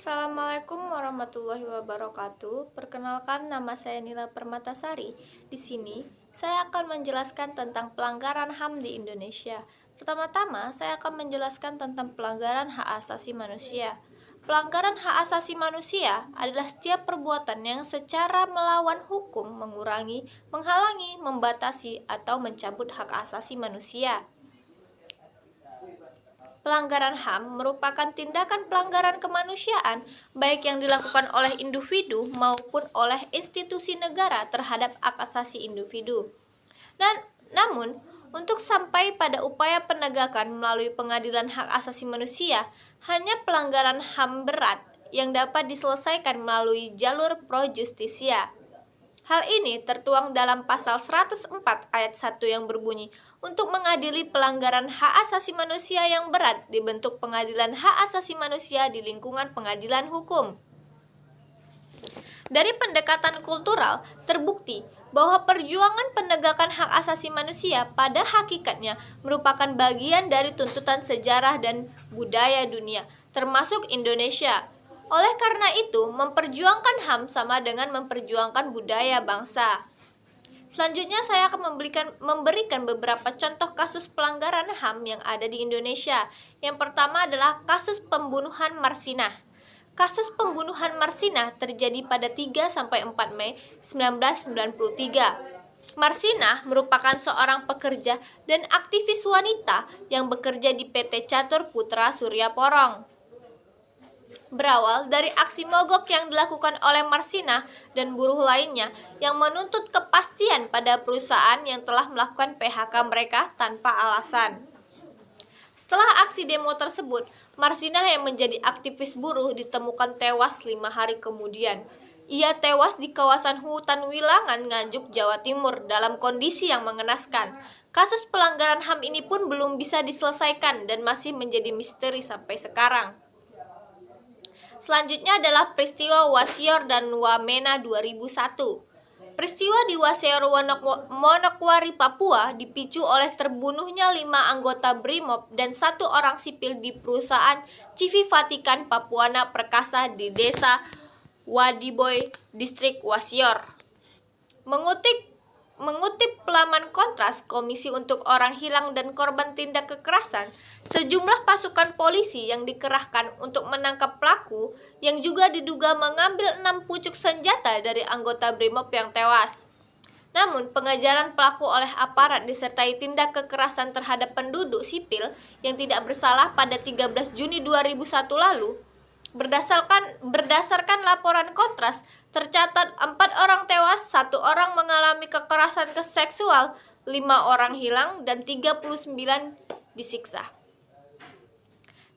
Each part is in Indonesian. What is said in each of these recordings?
Assalamualaikum warahmatullahi wabarakatuh. Perkenalkan, nama saya Nila Permatasari. Di sini, saya akan menjelaskan tentang pelanggaran HAM di Indonesia. Pertama-tama, saya akan menjelaskan tentang pelanggaran hak asasi manusia. Pelanggaran hak asasi manusia adalah setiap perbuatan yang secara melawan hukum mengurangi, menghalangi, membatasi, atau mencabut hak asasi manusia. Pelanggaran HAM merupakan tindakan pelanggaran kemanusiaan, baik yang dilakukan oleh individu maupun oleh institusi negara terhadap hak asasi individu. Namun, untuk sampai pada upaya penegakan melalui pengadilan hak asasi manusia, hanya pelanggaran HAM berat yang dapat diselesaikan melalui jalur pro justisia. Hal ini tertuang dalam pasal 104 ayat 1 yang berbunyi, untuk mengadili pelanggaran hak asasi manusia yang berat dibentuk pengadilan hak asasi manusia di lingkungan pengadilan hukum. Dari pendekatan kultural, terbukti bahwa perjuangan penegakan hak asasi manusia pada hakikatnya merupakan bagian dari tuntutan sejarah dan budaya dunia, termasuk Indonesia. Oleh karena itu, memperjuangkan HAM sama dengan memperjuangkan budaya bangsa. Selanjutnya, saya akan memberikan beberapa contoh kasus pelanggaran HAM yang ada di Indonesia. Yang pertama adalah kasus pembunuhan Marsinah. Kasus pembunuhan Marsinah terjadi pada 3-4 Mei 1993. Marsinah merupakan seorang pekerja dan aktivis wanita yang bekerja di PT Catur Putra Surya Porong. Berawal dari aksi mogok yang dilakukan oleh Marsinah dan buruh lainnya yang menuntut kepastian pada perusahaan yang telah melakukan PHK mereka tanpa alasan. Setelah aksi demo tersebut, Marsinah yang menjadi aktivis buruh ditemukan tewas 5 hari kemudian. Ia tewas di kawasan hutan Wilangan, Nganjuk, Jawa Timur dalam kondisi yang mengenaskan. Kasus pelanggaran HAM ini pun belum bisa diselesaikan dan masih menjadi misteri sampai sekarang. Selanjutnya adalah peristiwa Wasior dan Wamena 2001. Peristiwa di Wasior Manokwari, Papua dipicu oleh terbunuhnya 5 anggota BRIMOB dan 1 orang sipil di perusahaan CV Vatikan Papuana Perkasa di desa Wadiboy, distrik Wasior. Mengutip laman Kontras, Komisi untuk Orang Hilang dan Korban Tindak Kekerasan, sejumlah pasukan polisi yang dikerahkan untuk menangkap pelaku yang juga diduga mengambil 6 pucuk senjata dari anggota BRIMOB yang tewas. Namun, pengejaran pelaku oleh aparat disertai tindak kekerasan terhadap penduduk sipil yang tidak bersalah pada 13 Juni 2001 lalu. Berdasarkan laporan Kontras, tercatat 4 orang tewas, 1 orang mengalami kekerasan seksual, 5 orang hilang, dan 39 disiksa.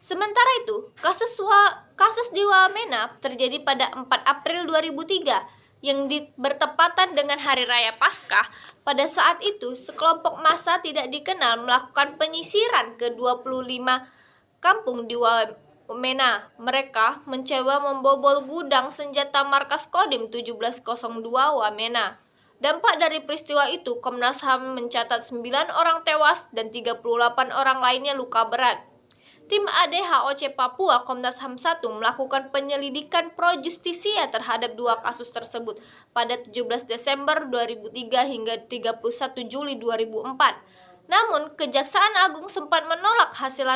Sementara itu, kasus di Wamena terjadi pada 4 April 2003 yang bertepatan dengan Hari Raya Paskah. Pada saat itu, sekelompok massa tidak dikenal melakukan penyisiran ke 25 kampung di Wamena. Mereka mencoba membobol gudang senjata markas Kodim 1702 Wamena. Dampak dari peristiwa itu, Komnas HAM mencatat 9 orang tewas dan 38 orang lainnya luka berat. Tim ADHOC Papua Komnas HAM 1 melakukan penyelidikan pro justisia terhadap 2 kasus tersebut pada 17 Desember 2003 hingga 31 Juli 2004. Namun, Kejaksaan Agung sempat menolak hasil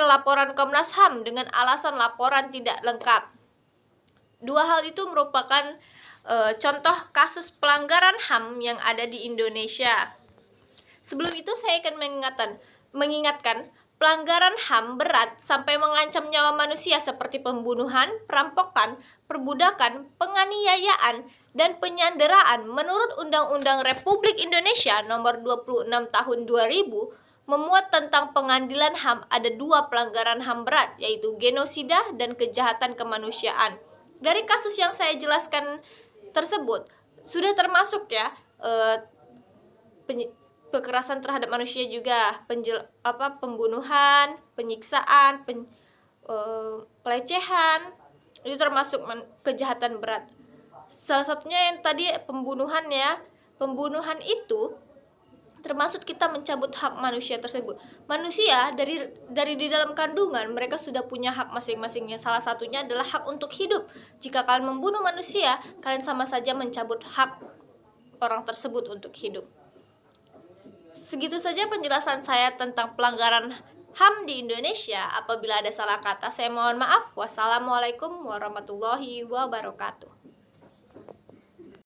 laporan Komnas HAM dengan alasan laporan tidak lengkap. 2 hal itu merupakan contoh kasus pelanggaran HAM yang ada di Indonesia. Sebelum itu, saya akan mengingatkan pelanggaran HAM berat sampai mengancam nyawa manusia seperti pembunuhan, perampokan, perbudakan, penganiayaan, dan penyanderaan menurut Undang-Undang Republik Indonesia Nomor 26 Tahun 2000 memuat tentang pengadilan HAM ada 2 pelanggaran HAM berat, yaitu genosida dan kejahatan kemanusiaan. Dari kasus yang saya jelaskan tersebut sudah termasuk ya kekerasan terhadap manusia juga, pembunuhan, penyiksaan, pelecehan, itu termasuk kejahatan berat. Salah satunya yang tadi pembunuhan ya. Pembunuhan itu termasuk kita mencabut hak manusia tersebut. Manusia dari di dalam kandungan mereka sudah punya hak masing-masingnya. Salah satunya adalah hak untuk hidup. Jika kalian membunuh manusia, kalian sama saja mencabut hak orang tersebut untuk hidup. Segitu saja penjelasan saya tentang pelanggaran HAM di Indonesia. Apabila ada salah kata, saya mohon maaf. Wassalamualaikum warahmatullahi wabarakatuh.